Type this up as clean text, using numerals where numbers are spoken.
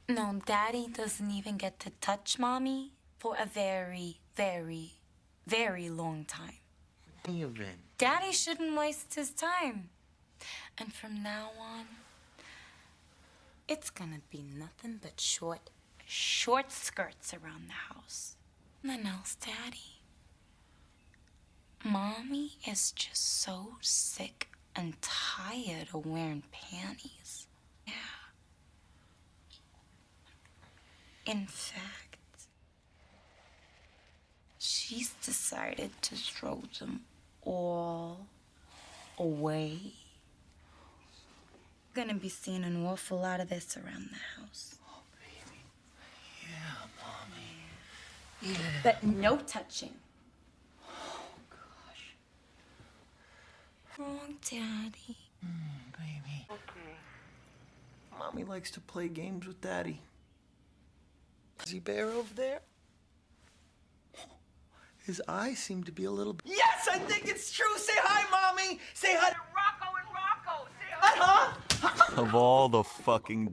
No, Daddy doesn't even get to touch Mommy for a very, very, very long time. Even. Daddy shouldn't waste his time. And from now on, it's gonna be nothing but short skirts around the house. Nothing else, Daddy. Mommy is just so sick and tired of wearing panties. Yeah. In fact, she's decided to throw them all away. Gonna be seeing an awful lot of this around the house. Oh, baby. Yeah, Mommy. Yeah. But no touching. Oh, gosh. Oh, Daddy. Baby. Okay. Mommy likes to play games with Daddy. Is he bear over there? His eyes seem to be a little... Yes, I think it's true. Say hi, Mommy. Say hi to Rocco and Rocco. Say hi. Huh? Of all the fucking